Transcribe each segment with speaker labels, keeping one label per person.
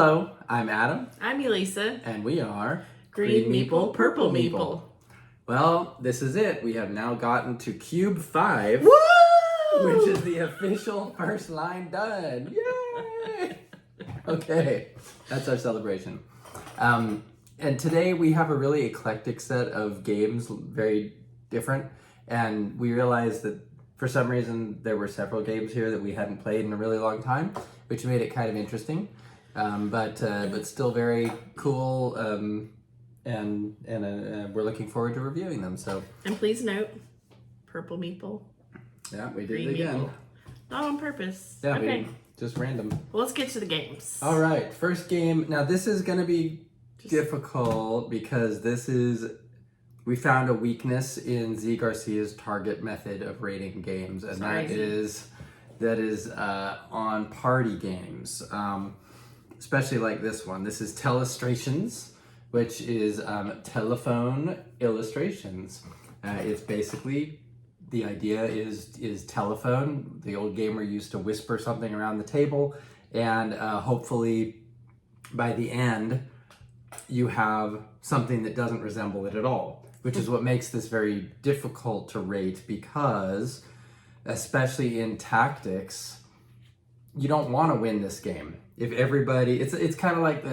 Speaker 1: Hello, I'm Adam.
Speaker 2: I'm Elisa.
Speaker 1: And we are
Speaker 2: Green Meeple, Purple Meeple.
Speaker 1: Well, this is it. We have now gotten to Cube 5.
Speaker 2: Woo!
Speaker 1: Which is the official first line done. Yay! Okay, that's our celebration. And today we have a really eclectic set of games, very different. And we realized that for some reason there were several games here that we hadn't played in a really long time, which made it kind of interesting. But still very cool. And we're looking forward to reviewing them. So.
Speaker 2: And please note, Purple Meeple.
Speaker 1: Yeah, we did
Speaker 2: Green
Speaker 1: it again.
Speaker 2: Meeple. Not on purpose.
Speaker 1: Yeah,
Speaker 2: okay.
Speaker 1: Just random.
Speaker 2: Well, let's get to the games.
Speaker 1: All right, first game. Now this is going to be difficult because we found a weakness in Z Garcia's target method of rating games, and that is on party games, especially like this one. This is Telestrations, which is telephone illustrations. It's basically, the idea is telephone. The old gamer used to whisper something around the table, and hopefully by the end you have something that doesn't resemble it at all, which is what makes this very difficult to rate, because especially in tactics, you don't want to win this game. If everybody, it's kind of like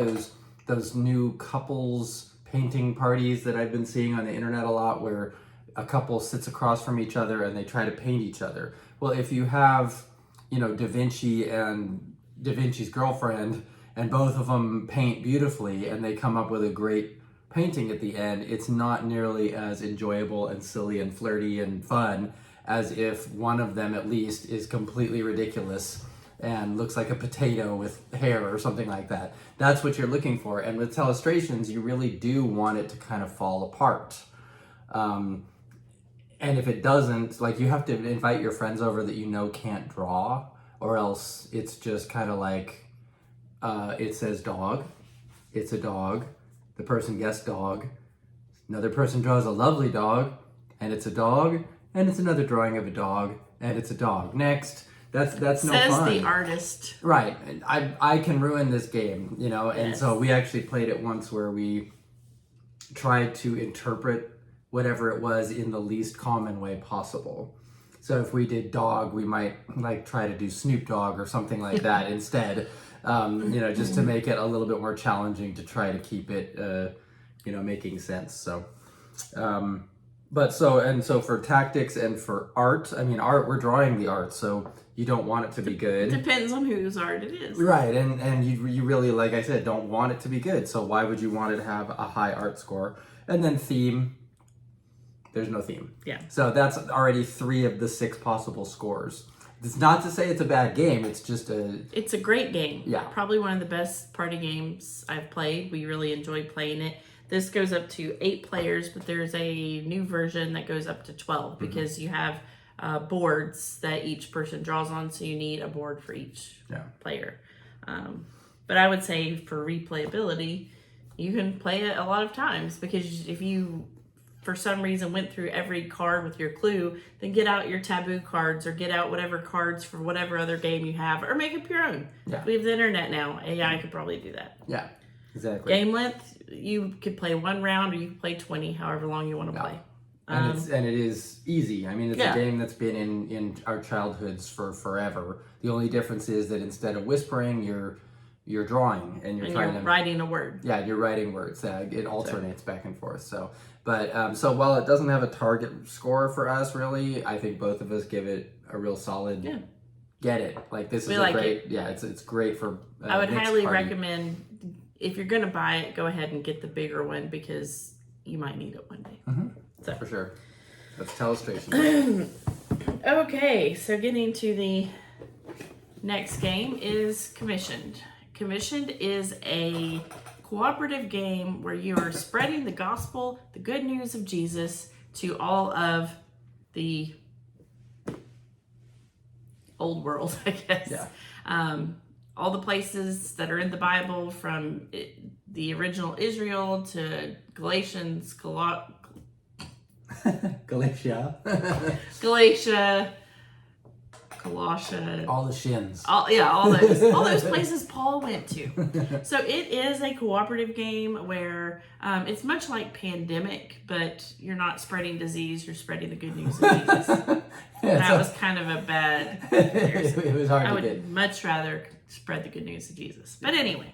Speaker 1: those new couples painting parties that I've been seeing on the internet a lot, where a couple sits across from each other and they try to paint each other. Well, if you have, Da Vinci and Da Vinci's girlfriend, and both of them paint beautifully and they come up with a great painting at the end, it's not nearly as enjoyable and silly and flirty and fun as if one of them at least is completely ridiculous and looks like a potato with hair or something like that. That's what you're looking for. And with Telestrations, you really do want it to kind of fall apart. And if it doesn't, like, you have to invite your friends over that can't draw, or else it's just kind of like, it says dog, it's a dog, the person guessed dog, another person draws a lovely dog, and it's a dog, and it's another drawing of a dog, and it's a dog. Next. That's no fun.
Speaker 2: Says the artist.
Speaker 1: Right. I can ruin this game, and
Speaker 2: Yes.
Speaker 1: So we actually played it once where we tried to interpret whatever it was in the least common way possible. So if we did dog, we might try to do Snoop Dogg or something like that instead, just to make it a little bit more challenging to try to keep it, making sense. So, so for tactics and for art, we're drawing the art, so you don't want it to be good.
Speaker 2: It depends on whose art it is.
Speaker 1: Right, and you really, like I said, don't want it to be good, so why would you want it to have a high art score? And then theme, there's no theme.
Speaker 2: Yeah.
Speaker 1: So that's already 3 of the 6 possible scores. It's not to say it's a bad game, it's just
Speaker 2: It's a great game.
Speaker 1: Yeah.
Speaker 2: Probably one of the best party games I've played. We really enjoy playing it. This goes up to 8 players, but there's a new version that goes up to 12 because you have boards that each person draws on, so you need a board for each player. But I would say for replayability, you can play it a lot of times, because if you, for some reason, went through every card with your clue, then get out your taboo cards or get out whatever cards for whatever other game you have, or make up your own.
Speaker 1: Yeah.
Speaker 2: We have the internet now. AI could probably do that.
Speaker 1: Yeah, exactly.
Speaker 2: Game length, you could play 1 round, or you could play 20, however long you want to play.
Speaker 1: And it is easy. It's
Speaker 2: Yeah.
Speaker 1: a game that's been in our childhoods for forever. The only difference is that instead of whispering, you're drawing and you're
Speaker 2: writing a word.
Speaker 1: Yeah, you're writing words. It alternates back and forth. So while it doesn't have a target score for us, really, I think both of us give it a real solid.
Speaker 2: Yeah.
Speaker 1: Get it? This is
Speaker 2: like
Speaker 1: great.
Speaker 2: it.
Speaker 1: Yeah, it's great for.
Speaker 2: I would
Speaker 1: mixed
Speaker 2: highly
Speaker 1: party.
Speaker 2: recommend, if you're gonna buy it, go ahead and get the bigger one, because you might need it one day.
Speaker 1: Mm-hmm.
Speaker 2: So.
Speaker 1: For sure. That's Telestrations.
Speaker 2: Okay, so getting to the next game is Commissioned. Commissioned is a cooperative game where you are spreading the gospel, the good news of Jesus, to all of the old world, I guess.
Speaker 1: Yeah.
Speaker 2: All the places that are in the Bible, from the original Israel to Galatians,
Speaker 1: Galatia.
Speaker 2: Galatia, Kalasha.
Speaker 1: All the shins.
Speaker 2: All those places Paul went to. So it is a cooperative game where it's much like Pandemic, but you're not spreading disease, you're spreading the good news of Jesus. That was kind of a bad comparison.
Speaker 1: It was hard
Speaker 2: I
Speaker 1: to
Speaker 2: would
Speaker 1: get.
Speaker 2: much rather spread the good news of Jesus. But anyway,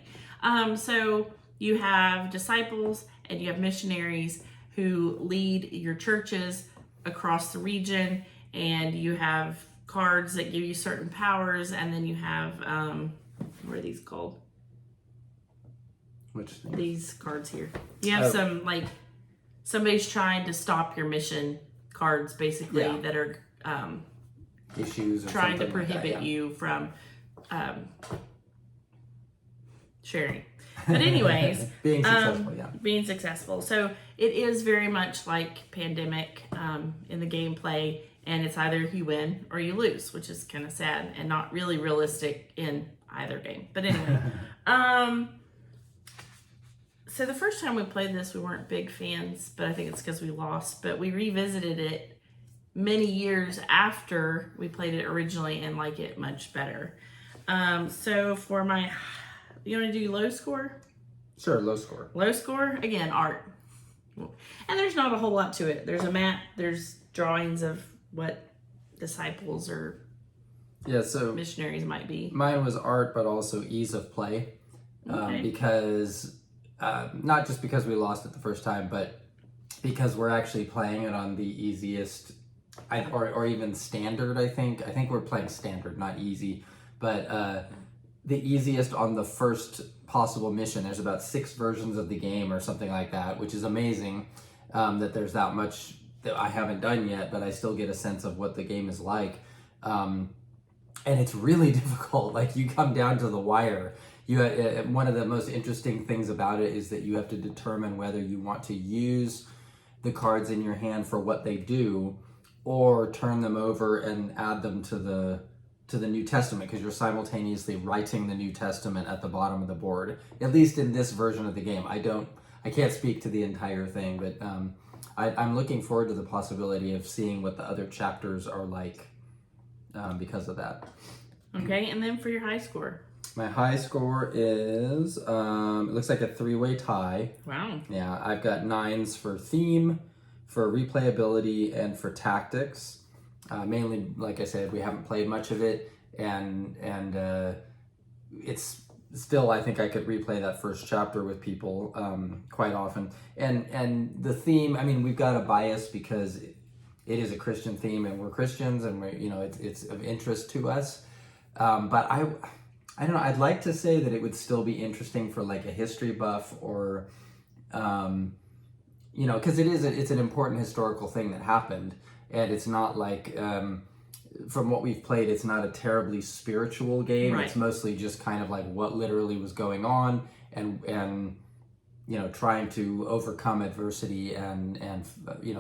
Speaker 2: so you have disciples and you have missionaries who lead your churches across the region, and you have cards that give you certain powers, and then you have what are these called?
Speaker 1: Which thing?
Speaker 2: These cards here. You have some, like, somebody's trying to stop your mission cards, basically, that are
Speaker 1: issues or
Speaker 2: trying to
Speaker 1: something like
Speaker 2: prohibit
Speaker 1: that,
Speaker 2: you from sharing. But anyways,
Speaker 1: being successful,
Speaker 2: being successful. So it is very much like Pandemic in the gameplay, and it's either you win or you lose, which is kind of sad and not really realistic in either game. But anyway, so the first time we played this, we weren't big fans, but I think it's because we lost. But we revisited it many years after we played it originally and like it much better. So for my, you want to do low score?
Speaker 1: Sure, low score.
Speaker 2: Low score, again, art. And there's not a whole lot to it. There's a map, there's drawings of what disciples or
Speaker 1: so
Speaker 2: missionaries might be.
Speaker 1: Mine was art, but also ease of play. Because, not just because we lost it the first time, but because we're actually playing it on the easiest, or even standard, I think. I think we're playing standard, not easy. But the easiest on the first possible mission. There's about 6 versions of the game or something like that, which is amazing that there's that much that I haven't done yet, but I still get a sense of what the game is like. And it's really difficult. Like, you come down to the wire. One of the most interesting things about it is that you have to determine whether you want to use the cards in your hand for what they do, or turn them over and add them to the New Testament, because you're simultaneously writing the New Testament at the bottom of the board, at least in this version of the game. I can't speak to the entire thing, but I'm looking forward to the possibility of seeing what the other chapters are like because of that.
Speaker 2: Okay, and then for your high score.
Speaker 1: My high score is, it looks like a 3-way tie.
Speaker 2: Wow.
Speaker 1: Yeah, I've got 9s for theme, for replayability, and for tactics. Mainly, like I said, we haven't played much of it, and it's still, I think I could replay that first chapter with people quite often. And the theme, I mean, we've got a bias because it is a Christian theme, and we're Christians, and it's of interest to us. But I don't know. I'd like to say that it would still be interesting for like a history buff, or because it's an important historical thing that happened. And it's not like, from what we've played, it's not a terribly spiritual game. Right. It's mostly just kind of like what literally was going on, and trying to overcome adversity and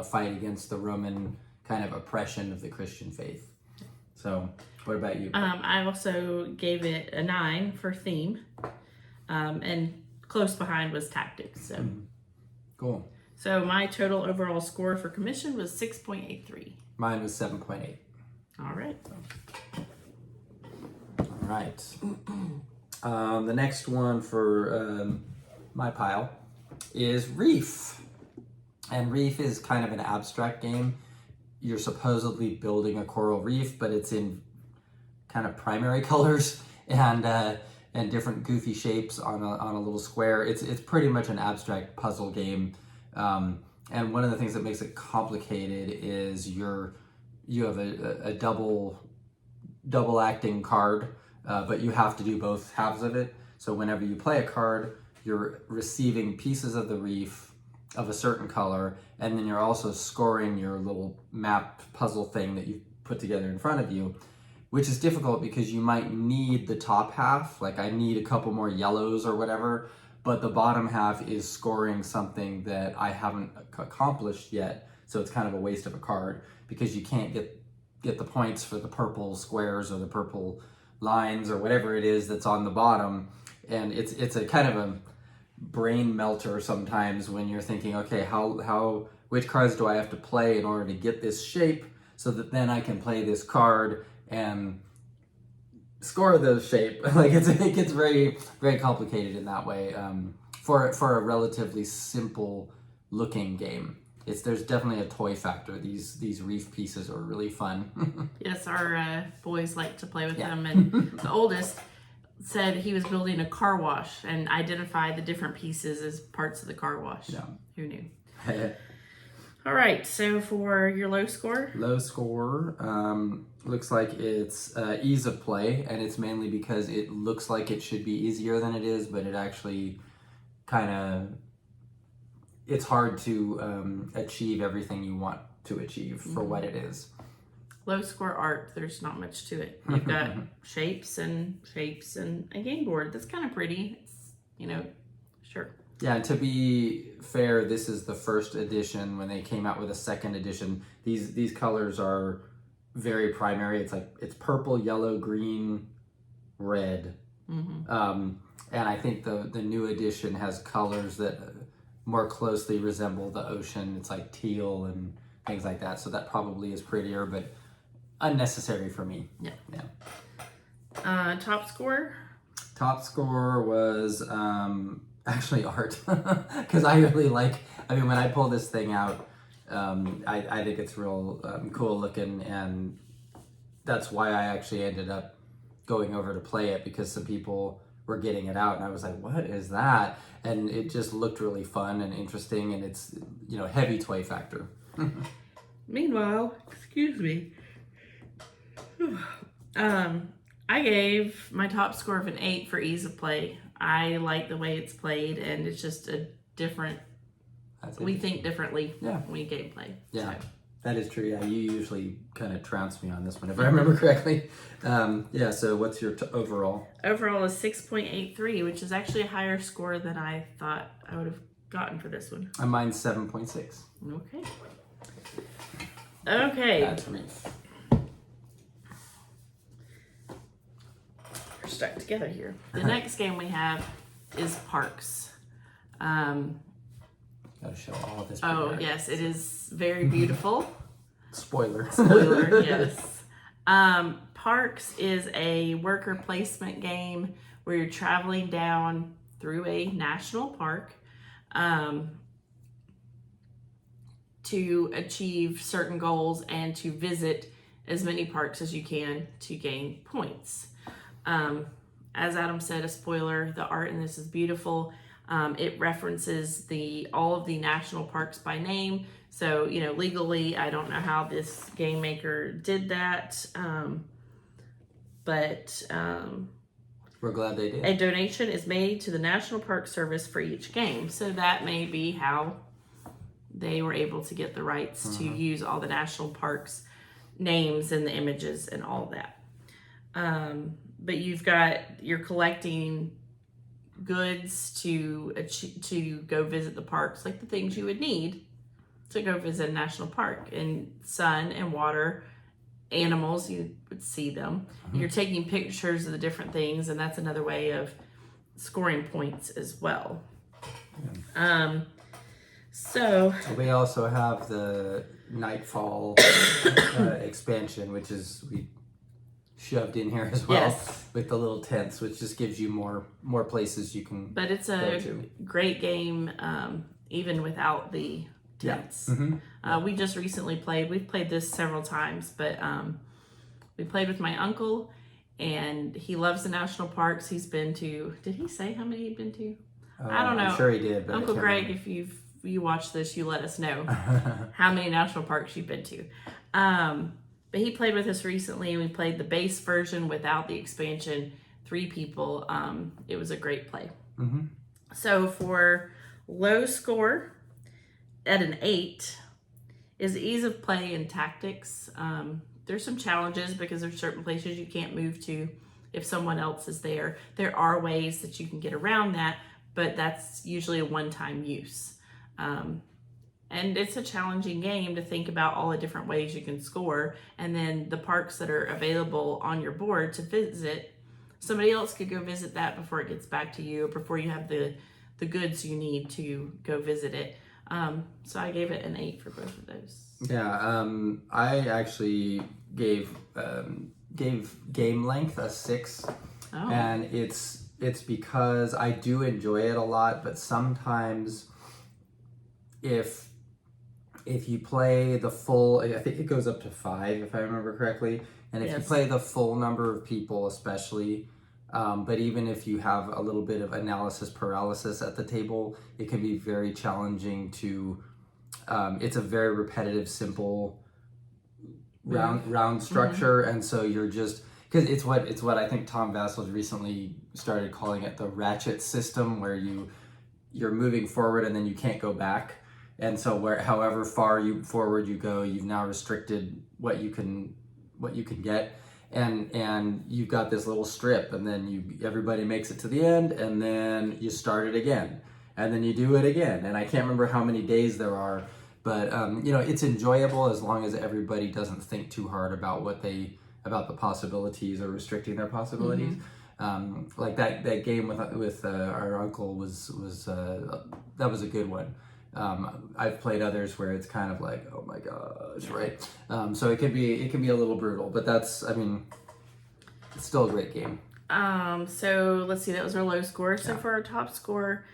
Speaker 1: fight against the Roman kind of oppression of the Christian faith. So, what about you?
Speaker 2: I also gave it a 9 for theme, and close behind was tactics. So,
Speaker 1: cool.
Speaker 2: So my total overall score for commission was 6.83.
Speaker 1: Mine was 7.8.
Speaker 2: All right.
Speaker 1: All right. The next one for my pile is Reef. And Reef is kind of an abstract game. You're supposedly building a coral reef, but it's in kind of primary colors and different goofy shapes on a little square. It's pretty much an abstract puzzle game. And one of the things that makes it complicated is you have a double acting card, but you have to do both halves of it. So whenever you play a card, you're receiving pieces of the reef of a certain color, and then you're also scoring your little map puzzle thing that you put together in front of you, which is difficult because you might need the top half. Like, I need a couple more yellows or whatever, but the bottom half is scoring something that I haven't accomplished yet. So it's kind of a waste of a card because you can't get the points for the purple squares or the purple lines or whatever it is that's on the bottom. And it's a kind of a brain melter sometimes when you're thinking, okay, which cards do I have to play in order to get this shape so that then I can play this card and score the shape. Like it gets very, very complicated in that way. For a relatively simple looking game, there's definitely a toy factor. These Reef pieces are really fun.
Speaker 2: Yes, our boys like to play with them, and the oldest said he was building a car wash and identified the different pieces as parts of the car wash.
Speaker 1: Yeah.
Speaker 2: Who knew? All right, so for your low score,
Speaker 1: looks like it's ease of play, and it's mainly because it looks like it should be easier than it is, but it actually it's hard to achieve everything you want to achieve for what it is.
Speaker 2: Low score art, there's not much to it. You've got shapes and a game board. That's kind of pretty. It's, sure.
Speaker 1: Yeah, and to be fair, this is the first edition. When they came out with a second edition, these colors are very primary. It's purple, yellow, green, red. And I think the new edition has colors that more closely resemble the ocean. It's like teal and things like that. So that probably is prettier, but unnecessary for me.
Speaker 2: Yeah. Top score?
Speaker 1: Top score was actually art, because I really like, when I pull this thing out, I think it's real cool looking, and that's why I actually ended up going over to play it, because some people were getting it out and I was like, what is that? And it just looked really fun and interesting, and it's heavy toy factor.
Speaker 2: Meanwhile, excuse me, I gave my top score of an 8 for ease of play. I like the way it's played, and it's just a different, we think differently when we gameplay.
Speaker 1: Yeah, so. That is true. Yeah, you usually kind of trounce me on this one, if I remember correctly. So what's your overall?
Speaker 2: Overall is 6.83, which is actually a higher score than I thought I would have gotten for this one.
Speaker 1: Mine's 7.6.
Speaker 2: Okay.
Speaker 1: That's Reef.
Speaker 2: We're stuck together here. The next game we have is Parks.
Speaker 1: Gotta show all this.
Speaker 2: Oh, yes, it is very beautiful.
Speaker 1: Spoiler,
Speaker 2: yes. Parks is a worker placement game where you're traveling down through a national park to achieve certain goals and to visit as many parks as you can to gain points. As Adam said, a spoiler, the art in this is beautiful. It references all of the national parks by name. So, legally, I don't know how this game maker did that. But
Speaker 1: we're glad they did.
Speaker 2: A donation is made to the National Park Service for each game. So that may be how they were able to get the rights to use all the national parks names and the images and all that. But you're collecting goods to go visit the parks, like the things you would need to go visit a national park, and sun and water, animals, you would see them. You're taking pictures of the different things, and that's another way of scoring points as well. So
Speaker 1: we also have the Nightfall expansion, which is we shoved in here as well, with the little tents, which just gives you more places you can.
Speaker 2: But it's a great game, even without the tents. We just recently played. We've played this several times, but we played with my uncle, and he loves the national parks. He's been to. Did he say how many he'd been to? I don't know.
Speaker 1: I'm sure he did. But
Speaker 2: Uncle Greg, if you watch this, you let us know how many national parks you've been to. But he played with us recently. We played the base version without the expansion. 3 people. It was a great play. So for low score at an 8 is ease of play and tactics. There's some challenges because there's certain places you can't move to if someone else is there. There are ways that you can get around that, but that's usually a one-time use. And it's a challenging game to think about all the different ways you can score, and then the parks that are available on your board to visit. Somebody else could go visit that before it gets back to you, or before you have the goods you need to go visit it. So I gave it an 8 for both of those.
Speaker 1: Yeah, I actually gave gave game length a 6,
Speaker 2: Oh.
Speaker 1: and it's because I do enjoy it a lot, but sometimes if you play the full, I think it goes up to 5 if I remember correctly, and if you play the full number of people, especially, but even if you have a little bit of analysis paralysis at the table, it can be very challenging to. It's a very repetitive, simple round structure, and so you're just because it's what I think Tom Vassel's recently started calling it the ratchet system, where you're moving forward and then you can't go back, and so however far forward you go, you've now restricted what you can get, and you've got this little strip, and then everybody makes it to the end, and then you start it again. And then you do it again, and I can't remember how many days there are, but it's enjoyable as long as everybody doesn't think too hard about about the possibilities or restricting their possibilities. Like that game with our uncle was that was a good one. I've played others where it's kind of like, oh my gosh, right? So it can be a little brutal, but it's still a great game.
Speaker 2: So let's see, that was our low score. So for our top score,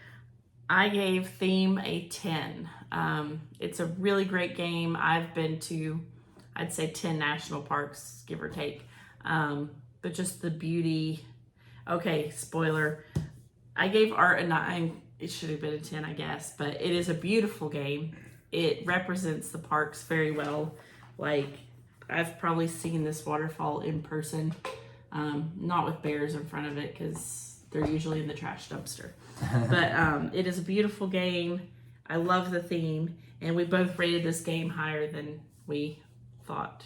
Speaker 2: I gave Theme a 10. It's a really great game. I've been to, I'd say 10 national parks, give or take. But just the beauty. Okay, spoiler. I gave Art a 9. It should have been a 10, I guess. But it is a beautiful game. It represents the parks very well. Like, I've probably seen this waterfall in person. Not with bears in front of it, because they're usually in the trash dumpster. But it is a beautiful game. I love the theme, and we both rated this game higher than we thought.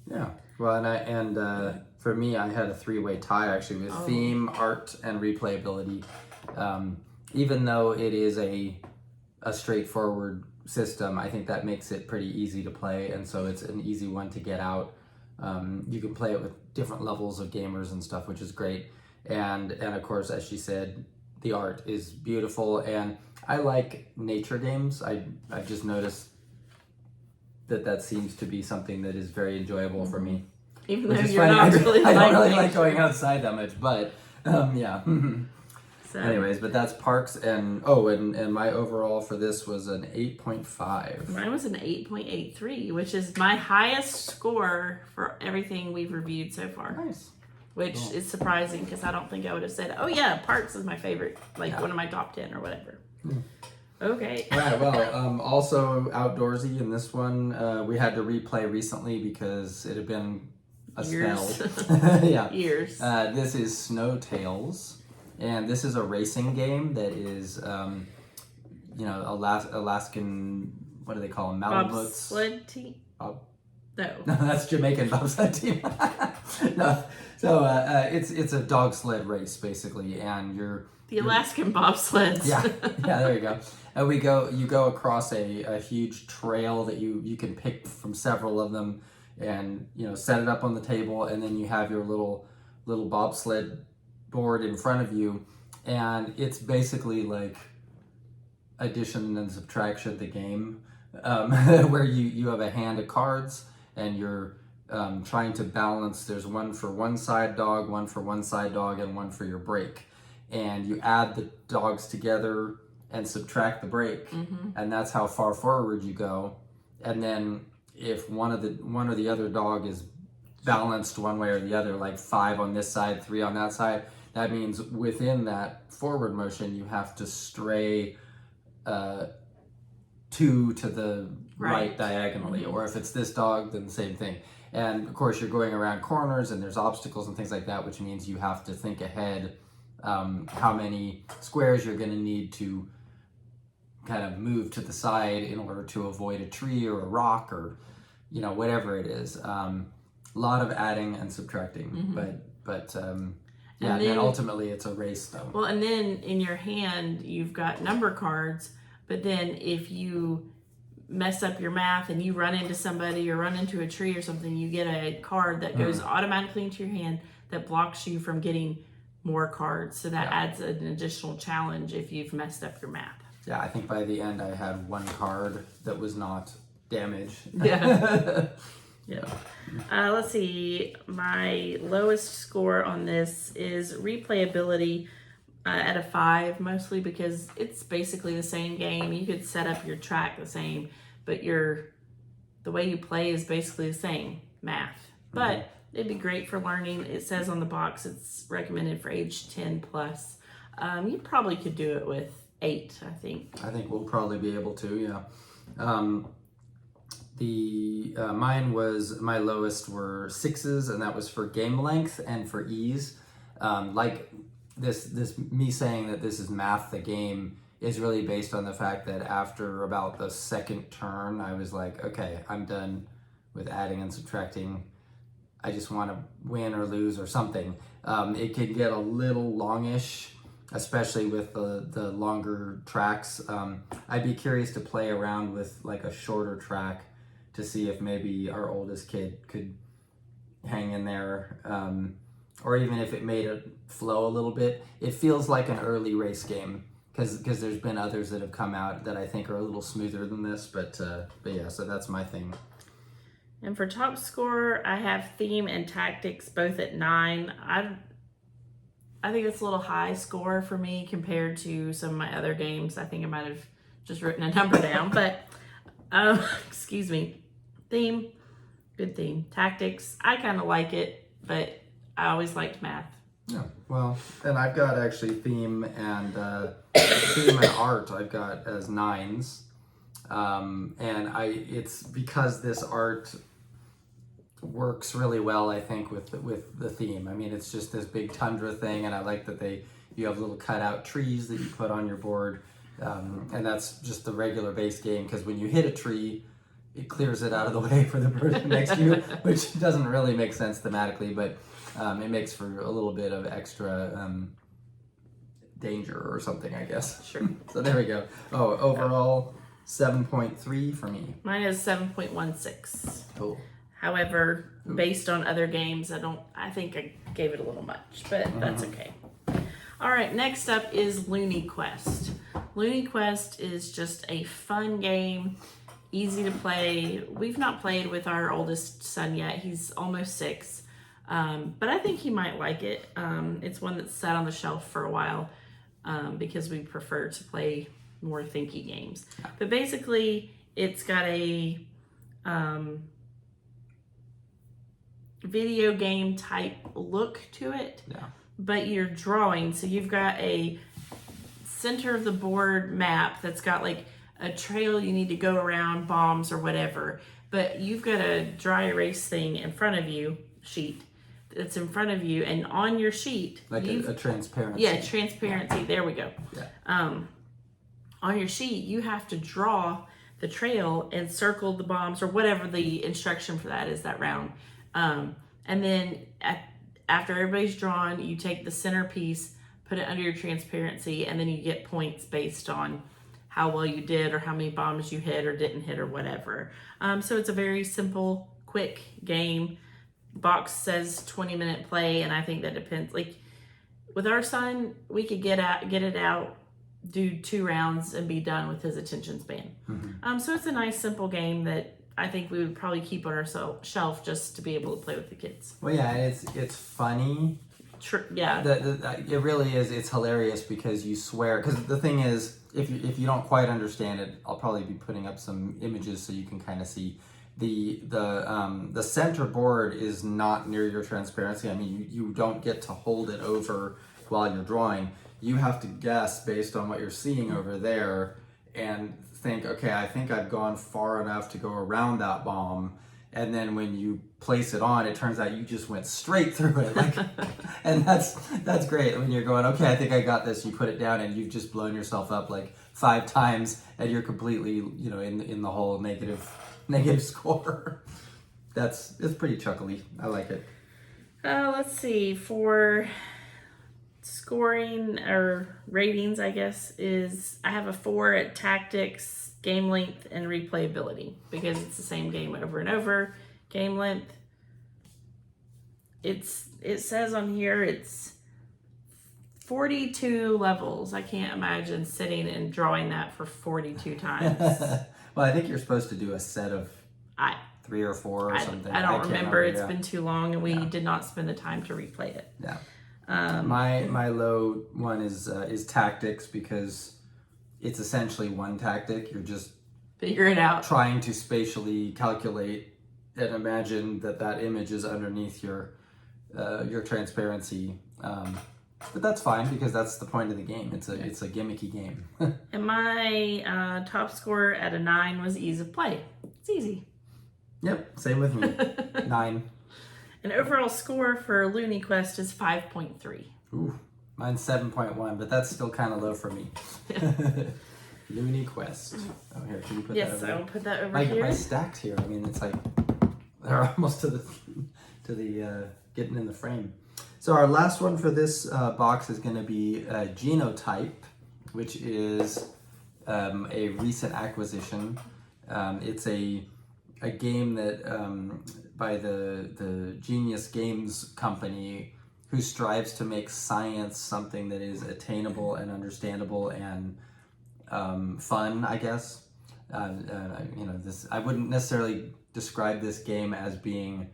Speaker 1: Yeah. Well, and for me, I had a 3-way tie actually with theme, art, and replayability. Even though it is a straightforward system, I think that makes it pretty easy to play, and so it's an easy one to get out. You can play it with different levels of gamers and stuff, which is great. And of course, as she said, the art is beautiful, and I like nature games. I've just noticed that seems to be something that is very enjoyable for me.
Speaker 2: Even though you're not really
Speaker 1: I don't really like going outside that much, but yeah.
Speaker 2: So.
Speaker 1: Anyways, but that's parks, and my overall for this was an 8.5.
Speaker 2: Mine was an 8.83, which is my highest score for everything we've reviewed so far.
Speaker 1: Nice.
Speaker 2: Which is surprising, because I don't think I would have said, oh yeah, parks is my favorite, one of my top 10 or whatever. Okay.
Speaker 1: All right, well, also outdoorsy in this one, we had to replay recently because it had been a spell. Yeah.
Speaker 2: Years.
Speaker 1: This is Snow Tales, and this is a racing game that is, Alaskan, what do they call them? Malamuts?
Speaker 2: Bobsled team? No.
Speaker 1: No, that's Jamaican bobsled team. No. So it's a dog sled race basically, and
Speaker 2: the Alaskan bobsleds.
Speaker 1: Yeah, there you go. And you go across a huge trail that you can pick from several of them, and set it up on the table, and then you have your little bobsled board in front of you, and it's basically like addition and subtraction, the game, where you have a hand of cards, and you're trying to balance. There's one for one side dog, one for one side dog, and one for your break. And you add the dogs together and subtract the break, and that's how far forward you go. And then if one or the other dog is balanced one way or the other, like 5 on this side, 3 on that side, that means within that forward motion you have to stray 2 to the right diagonally, or if it's this dog, then the same thing. And of course you're going around corners, and there's obstacles and things like that, which means you have to think ahead how many squares you're going to need to kind of move to the side in order to avoid a tree or a rock or whatever it is. A lot of adding and subtracting, but and then ultimately it's a race though.
Speaker 2: Well, and then in your hand you've got number cards, but then if you mess up your math and you run into somebody or run into a tree or something, you get a card that goes automatically into your hand that blocks you from getting more cards. So that adds an additional challenge if you've messed up your math.
Speaker 1: Yeah, I think by the end I had 1 card that was not damaged.
Speaker 2: Yeah. Yeah. Let's see. My lowest score on this is replayability at a 5, mostly because it's basically the same game. You could set up your track the same, but the way you play is basically the same math. But it'd be great for learning. It says on the box it's recommended for age 10 plus. You probably could do it with 8, I think.
Speaker 1: I think we'll probably be able to, yeah. My lowest were 6s, and that was for game length and for ease. Like me saying that this is math the game is really based on the fact that after about the second turn, I was like, okay, I'm done with adding and subtracting. I just want to win or lose or something. It could get a little longish, especially with the longer tracks. I'd be curious to play around with like a shorter track to see if maybe our oldest kid could hang in there, or even if it made it flow a little bit. It feels like an early race game because there's been others that have come out that I think are a little smoother than this, but yeah, so that's my thing.
Speaker 2: And for top score, I have theme and tactics both at 9. I think it's a little high score for me compared to some of my other games. I think I might have just written a number down, but excuse me. Theme, good theme. Tactics, I kind of like it, but I always liked math.
Speaker 1: Yeah, well, and I've got actually theme and art I've got as 9s, and it's because this art works really well, I think, with the theme. I mean, it's just this big tundra thing, and I like that you have little cutout trees that you put on your board, and that's just the regular base game, because when you hit a tree, it clears it out of the way for the person next to you, which doesn't really make sense thematically, but it makes for a little bit of extra danger or something, I guess.
Speaker 2: Sure.
Speaker 1: So there we go. Oh, overall, 7.3 for me.
Speaker 2: Mine is 7.16.
Speaker 1: Cool.
Speaker 2: However, based on other games, I think I gave it a little much, but that's okay. All right, next up is Loony Quest. Loony Quest is just a fun game, easy to play. We've not played with our oldest son yet. He's almost 6, but I think he might like it. It's one that's sat on the shelf for a while because we prefer to play more thinky games. But basically, it's got a video game type look to it, but you're drawing. So you've got a center of the board map that's got like a trail you need to go around, bombs or whatever, but you've got a dry erase thing in front of you, sheet that's in front of you, and on your sheet
Speaker 1: like a transparency.
Speaker 2: Yeah, transparency. There we go.
Speaker 1: Yeah.
Speaker 2: On your sheet you have to draw the trail and circle the bombs or whatever the instruction for that is that round. And then after everybody's drawn, you take the centerpiece, put it under your transparency, and then you get points based on how well you did or how many bombs you hit or didn't hit or whatever. So it's a very simple, quick game. Box says 20-minute play, and I think that depends. Like with our son, we could get it out, do 2 rounds, and be done with his attention span. So it's a nice, simple game that I think we would probably keep on our shelf just to be able to play with the kids.
Speaker 1: Well, yeah, it's funny.
Speaker 2: Yeah.
Speaker 1: It really is. It's hilarious because you swear. Because the thing is, if you don't quite understand it, I'll probably be putting up some images so you can kind of see. The center board is not near your transparency. I mean, you don't get to hold it over while you're drawing. You have to guess based on what you're seeing over there and think, okay, I think I've gone far enough to go around that bomb, and then when you place it on, it turns out you just went straight through it, like, and that's great. When you're going, okay, I think I got this, you put it down, and you've just blown yourself up like 5 times, and you're completely, in the whole negative score. It's pretty chuckly. I like it.
Speaker 2: Let's see, for scoring or ratings, I guess, is I have a 4 at tactics, game length, and replayability because it's the same game over and over. Game length, it says on here it's 42 levels. I can't imagine sitting and drawing that for 42 times.
Speaker 1: Well, I think you're supposed to do a set of 3 or 4 or something.
Speaker 2: I don't
Speaker 1: can't
Speaker 2: remember. It's
Speaker 1: yeah.
Speaker 2: been too long, and we did not spend the time to replay it.
Speaker 1: Yeah. My low one is tactics, because it's essentially one tactic. You're just
Speaker 2: figure it out,
Speaker 1: trying to spatially calculate and imagine that image is underneath your transparency. But that's fine, because that's the point of the game. It's a gimmicky game.
Speaker 2: And my top score at a 9 was ease of play. It's easy.
Speaker 1: Yep, same with me. 9.
Speaker 2: An overall score for Loony Quest is 5.3.
Speaker 1: Ooh, mine's 7.1, but that's still kind of low for me. Loony Quest. Oh, here, can you put that over
Speaker 2: Yes,
Speaker 1: there?
Speaker 2: I will put that over
Speaker 1: My
Speaker 2: here.
Speaker 1: stacks here. I mean, it's like they're almost to the getting in the frame. So our last one for this box is going to be Genotype, which is a recent acquisition. It's a game that by the Genius Games company, who strives to make science something that is attainable and understandable and fun, I guess. I wouldn't necessarily describe this game as being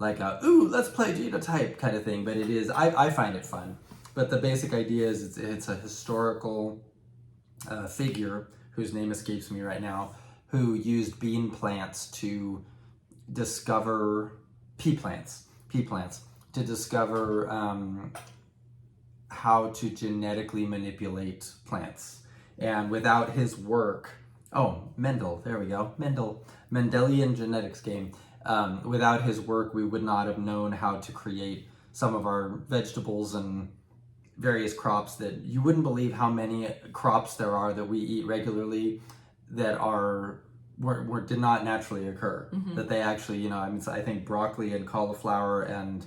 Speaker 1: like ooh, let's play Genotype kind of thing, but it is. I find it fun. But the basic idea is it's a historical figure whose name escapes me right now, who used bean plants to discover pea plants to discover how to genetically manipulate plants. And without his work, Mendel, there we go, Mendelian genetics game. Without his work, we would not have known how to create some of our vegetables and various crops that you wouldn't believe how many crops there are that we eat regularly that did not naturally occur. Mm-hmm. That they actually, I think broccoli and cauliflower and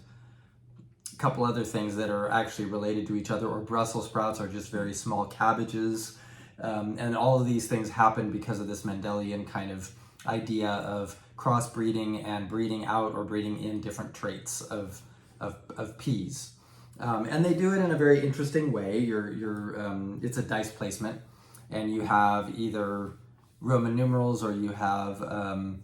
Speaker 1: a couple other things that are actually related to each other, or Brussels sprouts are just very small cabbages. And all of these things happen because of this Mendelian kind of idea of crossbreeding and breeding out or breeding in different traits of peas. And they do it in a very interesting way. It's a dice placement, and you have either Roman numerals or you have an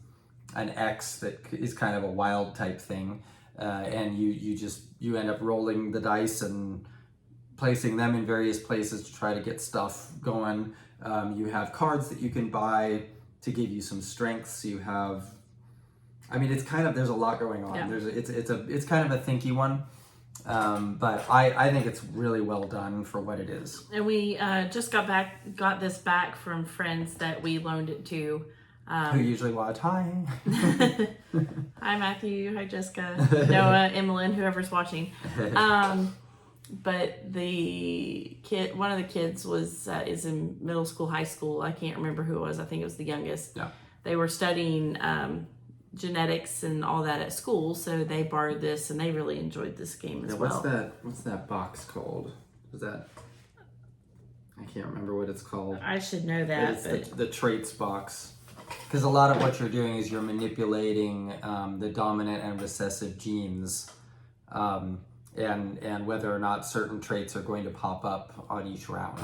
Speaker 1: X that is kind of a wild type thing, and you end up rolling the dice and placing them in various places to try to get stuff going. You have cards that you can buy to give you some strengths. You have, there's a lot going on. Yeah. It's kind of a thinky one. But I think it's really well done for what it is.
Speaker 2: And we just got this back from friends that we loaned it to.
Speaker 1: Who usually watch. Hi.
Speaker 2: Hi, Matthew. Hi, Jessica. Noah, Emmeline, whoever's watching. But one of the kids is in middle school, high school. I can't remember who it was. I think it was the youngest. Yeah. They were studying genetics and all that at school, so they borrowed this and they really enjoyed this game as well.
Speaker 1: What's that box called? Is that, I can't remember what it's called.
Speaker 2: I should know that.
Speaker 1: It's the traits box, because a lot of what you're doing is you're manipulating the dominant and recessive genes, and whether or not certain traits are going to pop up on each round.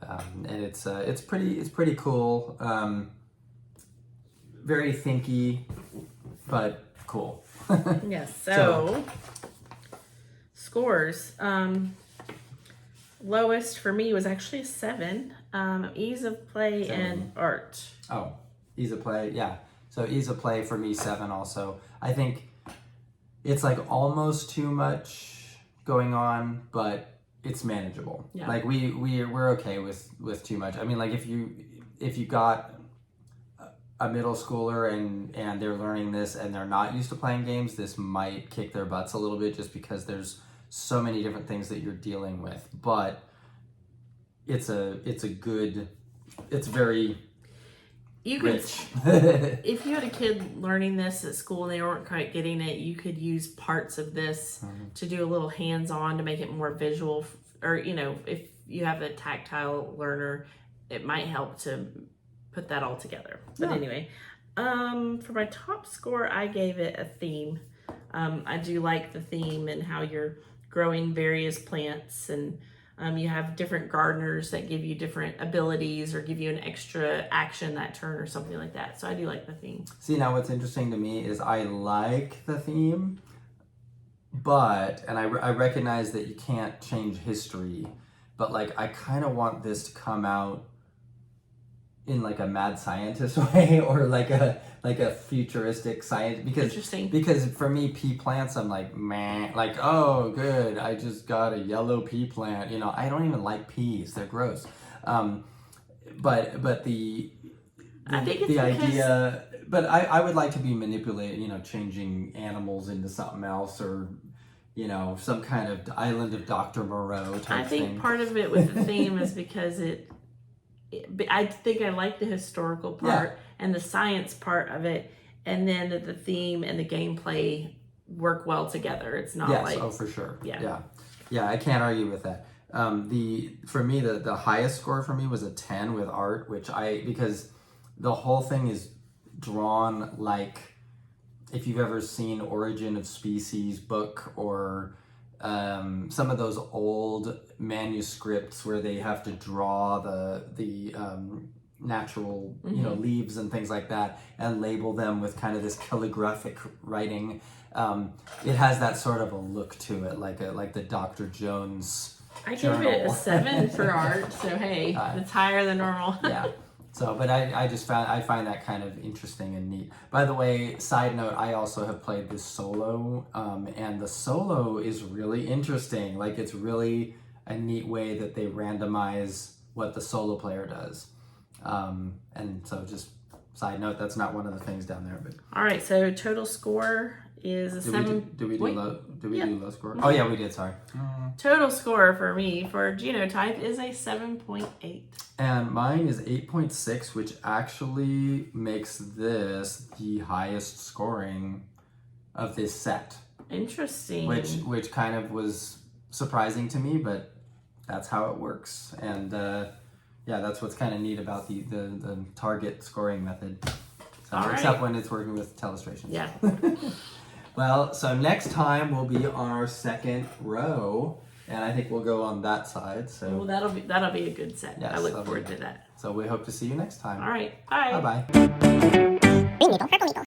Speaker 1: And it's pretty cool. Very thinky, but cool.
Speaker 2: Yes. So scores. Lowest for me was actually a 7. Ease of play 7. And art.
Speaker 1: Oh, ease of play, yeah. So ease of play for me 7 also. I think it's like almost too much going on, but it's manageable. Yeah. Like we're okay with too much. I mean, like if you got a middle schooler and they're learning this and they're not used to playing games, this might kick their butts a little bit, just because there's so many different things that you're dealing with. But it's very rich.
Speaker 2: If you had a kid learning this at school and they weren't quite getting it, you could use parts of this to do a little hands-on to make it more visual. Or, if you have a tactile learner, it might help to put that all together. But anyway, for my top score, I gave it a theme. I do like the theme and how you're growing various plants, and You have different gardeners that give you different abilities or give you an extra action that turn or something like that. So I do like the theme.
Speaker 1: See, now what's interesting to me is I like the theme, but, and I recognize that you can't change history, but like I kind of want this to come out in like a mad scientist way, or like a futuristic science, because for me, pea plants, I'm like, man, like, oh good, I just got a yellow pea plant, you know. I don't even like peas, they're gross. But the
Speaker 2: I think it's
Speaker 1: idea, but I would like to be manipulated, you know, changing animals into something else, or you know, some kind of island of Dr. Moreau type thing.
Speaker 2: I think part of it with the theme is because I think I like the historical part and the science part of it, and then the theme and the gameplay work well together. It's not like...
Speaker 1: oh, for sure. Yeah, I can't argue with that. For me, the highest score for me was a 10 with art, because the whole thing is drawn like, if you've ever seen Origin of Species book, or some of those old manuscripts where they have to draw the natural, you know, leaves and things like that, and label them with kind of this calligraphic writing. It has that sort of a look to it, like the Dr. Jones
Speaker 2: I
Speaker 1: journal.
Speaker 2: gave it a 7 for art, so hey, it's higher than normal.
Speaker 1: Yeah. So, but I find that kind of interesting and neat. By the way, side note, I also have played this solo, and the solo is really interesting. Like, it's really a neat way that they randomize what the solo player does. And so, just side note, that's not one of the things down there. But
Speaker 2: all right, so total score is a 7.
Speaker 1: Do we do low score? Oh yeah, we did. Sorry.
Speaker 2: Total score for me for Genotype is a 7.8.
Speaker 1: And mine is 8.6, which actually makes this the highest scoring of this set.
Speaker 2: Interesting.
Speaker 1: Which kind of was surprising to me, but that's how it works. And that's what's kind of neat about the target scoring method. So, except when it's working with Telestrations.
Speaker 2: Yeah.
Speaker 1: Well, so next time we'll be on our second row, and I think we'll go on that side. So
Speaker 2: well, that'll be a good set.
Speaker 1: Yes,
Speaker 2: I look forward to that.
Speaker 1: So we hope to see you next time.
Speaker 2: All right. Bye.
Speaker 1: Bye-bye.
Speaker 3: Green needle, purple needle.